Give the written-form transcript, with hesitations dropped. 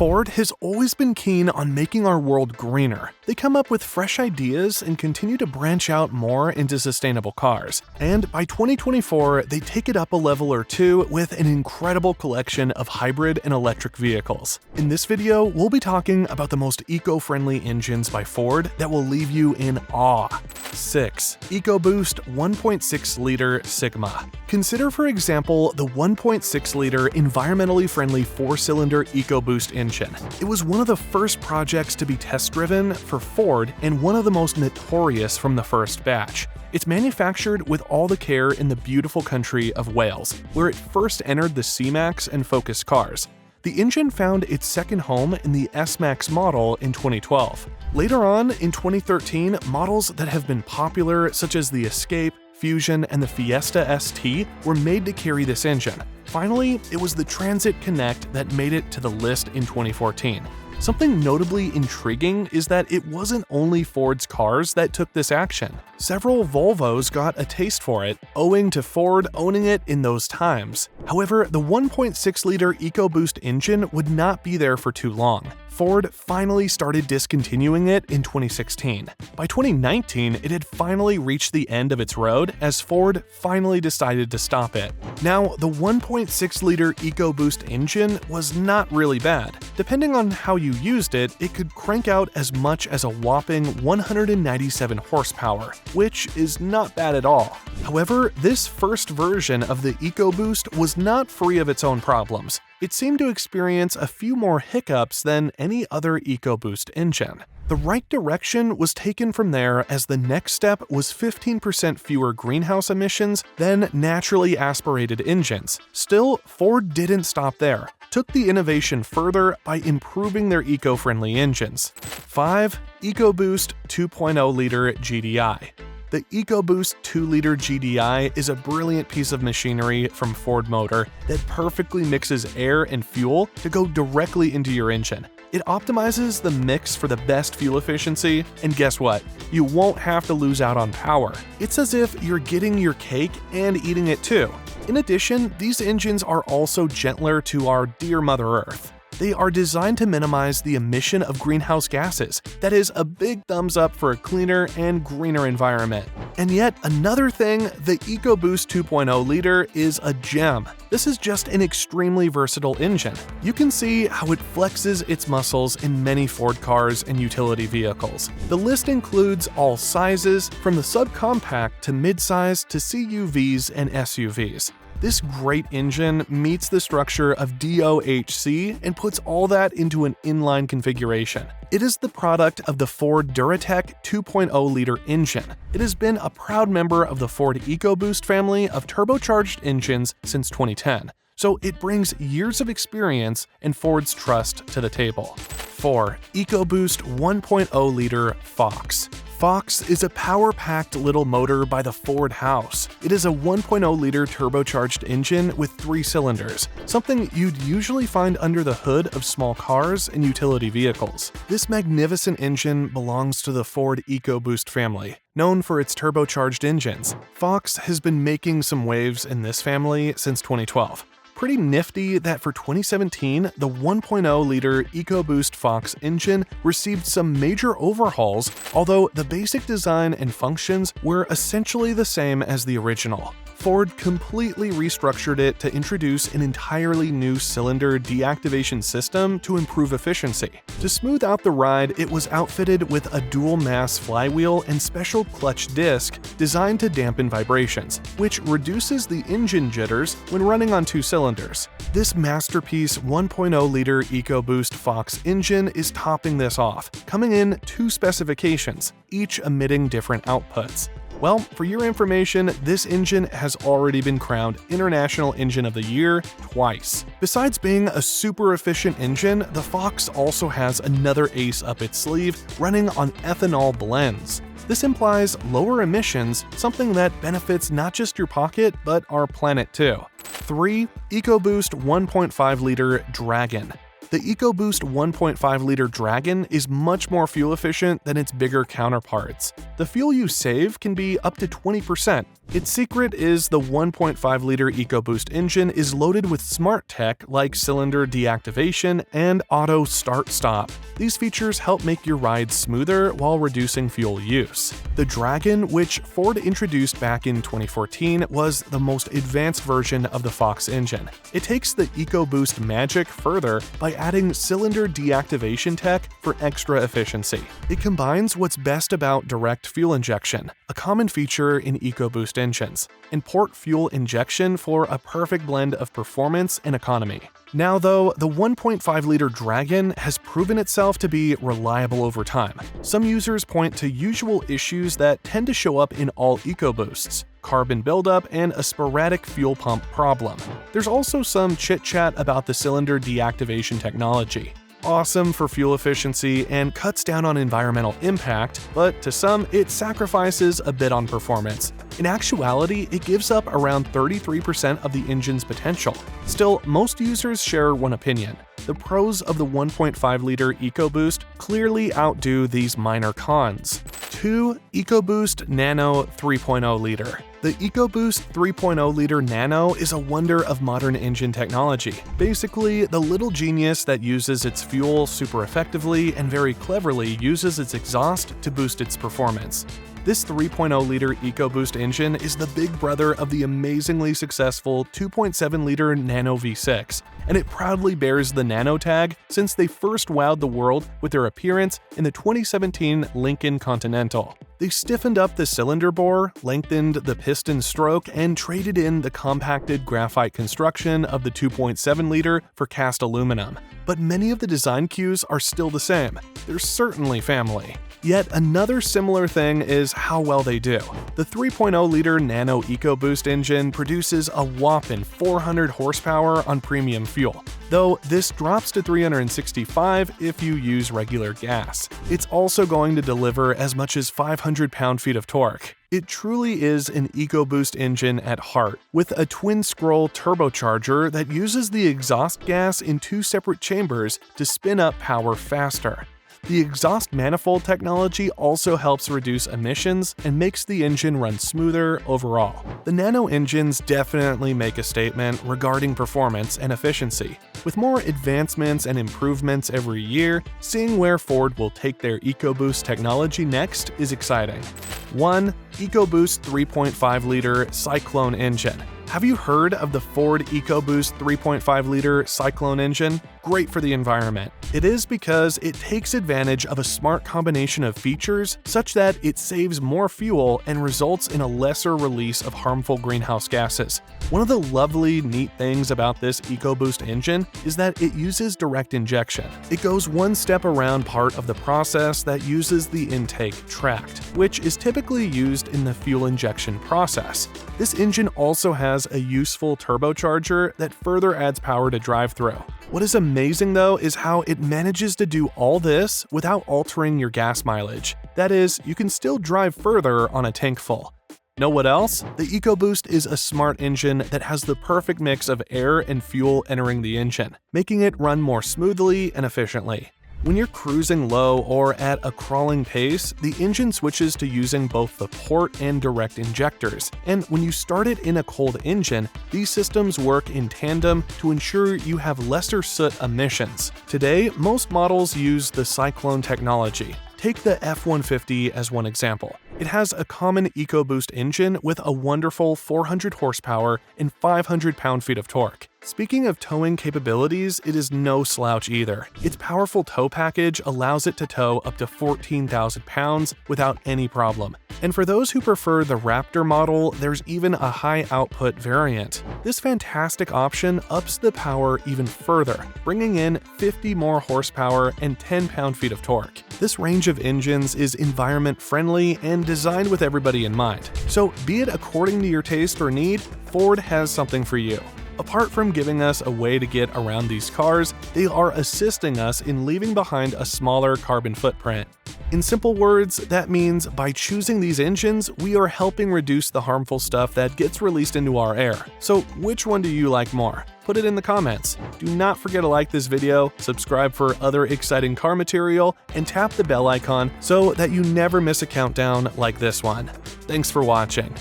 Ford has always been keen on making our world greener. They come up with fresh ideas and continue to branch out more into sustainable cars. And by 2024, they take it up a level or two with an incredible collection of hybrid and electric vehicles. In this video, we'll be talking about the most eco-friendly engines by Ford that will leave you in awe. 6. EcoBoost 1.6-liter Sigma. Consider, for example, the 1.6-liter environmentally friendly 4-cylinder EcoBoost engine. It was one of the first projects to be test-driven for Ford and one of the most notorious from the first batch. It's manufactured with all the care in the beautiful country of Wales, where it first entered the C-Max and Focus cars. The engine found its second home in the S-Max model in 2012. Later on, in 2013, models that have been popular, such as the Escape, Fusion, and the Fiesta ST, were made to carry this engine. Finally, it was the Transit Connect that made it to the list in 2014. Something notably intriguing is that it wasn't only Ford's cars that took this action. Several Volvos got a taste for it, owing to Ford owning it in those times. However, the 1.6-liter EcoBoost engine would not be there for too long. Ford finally started discontinuing it in 2016. By 2019, it had finally reached the end of its road as Ford finally decided to stop it. Now, the 1.6-liter EcoBoost engine was not really bad. Depending on how you used it, it could crank out as much as a whopping 197 horsepower, which is not bad at all. However, this first version of the EcoBoost was not free of its own problems. It seemed to experience a few more hiccups than any other EcoBoost engine. The right direction was taken from there as the next step was 15% fewer greenhouse emissions than naturally aspirated engines. Still, Ford didn't stop there. Took the innovation further by improving their eco-friendly engines. 5. EcoBoost 2.0-liter GDI. The EcoBoost 2-liter GDI is a brilliant piece of machinery from Ford Motor that perfectly mixes air and fuel to go directly into your engine. It optimizes the mix for the best fuel efficiency, and guess what? You won't have to lose out on power. It's as if you're getting your cake and eating it too. In addition, these engines are also gentler to our dear Mother Earth. They are designed to minimize the emission of greenhouse gases. That is a big thumbs up for a cleaner and greener environment. And yet another thing, the EcoBoost 2.0-liter is a gem. This is just an extremely versatile engine. You can see how it flexes its muscles in many Ford cars and utility vehicles. The list includes all sizes, from the subcompact to midsize to CUVs and SUVs. This great engine meets the structure of DOHC and puts all that into an inline configuration. It is the product of the Ford Duratec 2.0-liter engine. It has been a proud member of the Ford EcoBoost family of turbocharged engines since 2010, so it brings years of experience and Ford's trust to the table. 4. EcoBoost 1.0-liter Fox. Fox is a power-packed little motor by the Ford house. It is a 1.0-liter turbocharged engine with 3 cylinders, something you'd usually find under the hood of small cars and utility vehicles. This magnificent engine belongs to the Ford EcoBoost family, known for its turbocharged engines. Fox has been making some waves in this family since 2012. Pretty nifty that for 2017, the 1.0-liter EcoBoost Fox engine received some major overhauls, although the basic design and functions were essentially the same as the original. Ford completely restructured it to introduce an entirely new cylinder deactivation system to improve efficiency. To smooth out the ride, it was outfitted with a dual-mass flywheel and special clutch disc designed to dampen vibrations, which reduces the engine jitters when running on 2 cylinders. This masterpiece 1.0-liter EcoBoost Fox engine is topping this off, coming in 2 specifications, each emitting different outputs. Well, for your information, this engine has already been crowned International Engine of the Year twice. Besides being a super efficient engine, the Fox also has another ace up its sleeve, running on ethanol blends. This implies lower emissions, something that benefits not just your pocket, but our planet too. 3. EcoBoost 1.5-liter Dragon. the EcoBoost 1.5-liter Dragon is much more fuel efficient than its bigger counterparts. The fuel you save can be up to 20%. Its secret is the 1.5-liter EcoBoost engine is loaded with smart tech like cylinder deactivation and auto start-stop. These features help make your rides smoother while reducing fuel use. The Dragon, which Ford introduced back in 2014, was the most advanced version of the Fox engine. It takes the EcoBoost magic further by adding cylinder deactivation tech for extra efficiency. It combines what's best about direct fuel injection, a common feature in EcoBoost engines, and port fuel injection for a perfect blend of performance and economy. Now though, the 1.5-liter Dragon has proven itself to be reliable over time. Some users point to usual issues that tend to show up in all EcoBoosts: carbon buildup and a sporadic fuel pump problem. There's also some chit-chat about the cylinder deactivation technology. Awesome for fuel efficiency and cuts down on environmental impact, but to some, it sacrifices a bit on performance. In actuality, it gives up around 33% of the engine's potential. Still, most users share one opinion. The pros of the 1.5-liter EcoBoost clearly outdo these minor cons. 2. EcoBoost Nano 3.0-liter. The EcoBoost 3.0-liter Nano is a wonder of modern engine technology. Basically, the little genius that uses its fuel super effectively and very cleverly uses its exhaust to boost its performance. This 3.0-liter EcoBoost engine is the big brother of the amazingly successful 2.7-liter Nano V6, and it proudly bears the Nano tag since they first wowed the world with their appearance in the 2017 Lincoln Continental. They stiffened up the cylinder bore, lengthened the piston stroke, and traded in the compacted graphite construction of the 2.7-liter for cast aluminum. But many of the design cues are still the same. They're certainly family. Yet another similar thing is how well they do. The 3.0-liter Nano EcoBoost engine produces a whopping 400 horsepower on premium fuel, though this drops to 365 if you use regular gas. It's also going to deliver as much as 500 pound-feet of torque. It truly is an EcoBoost engine at heart, with a twin-scroll turbocharger that uses the exhaust gas in two separate chambers to spin up power faster. The exhaust manifold technology also helps reduce emissions and makes the engine run smoother overall. The Nano engines definitely make a statement regarding performance and efficiency. With more advancements and improvements every year, seeing where Ford will take their EcoBoost technology next is exciting. 1. EcoBoost 3.5-liter Cyclone engine. Have you heard of the Ford EcoBoost 3.5-liter Cyclone engine? Great for the environment. It is because it takes advantage of a smart combination of features such that it saves more fuel and results in a lesser release of harmful greenhouse gases. One of the lovely, neat things about this EcoBoost engine is that it uses direct injection. It goes one step around part of the process that uses the intake tract, which is typically used in the fuel injection process. This engine also has a useful turbocharger that further adds power to drive-through. What is amazing though is how it manages to do all this without altering your gas mileage. That is, you can still drive further on a tank full. Know what else? The EcoBoost is a smart engine that has the perfect mix of air and fuel entering the engine, making it run more smoothly and efficiently. When you're cruising low or at a crawling pace, the engine switches to using both the port and direct injectors, and when you start it in a cold engine, these systems work in tandem to ensure you have lesser soot emissions. Today, most models use the Cyclone technology. Take the F-150 as one example. It has a common EcoBoost engine with a wonderful 400 horsepower and 500 pound-feet of torque. Speaking of towing capabilities, it is no slouch either. Its powerful tow package allows it to tow up to 14,000 pounds without any problem. And for those who prefer the Raptor model, there's even a high-output variant. This fantastic option ups the power even further, bringing in 50 more horsepower and 10 pound-feet of torque. This range of engines is environment-friendly and designed with everybody in mind. So be it according to your taste or need, Ford has something for you. Apart from giving us a way to get around these cars, they are assisting us in leaving behind a smaller carbon footprint. In simple words, that means by choosing these engines, we are helping reduce the harmful stuff that gets released into our air. So which one do you like more? Put it in the comments. Do not forget to like this video, subscribe for other exciting car material, and tap the bell icon so that you never miss a countdown like this one. Thanks for watching.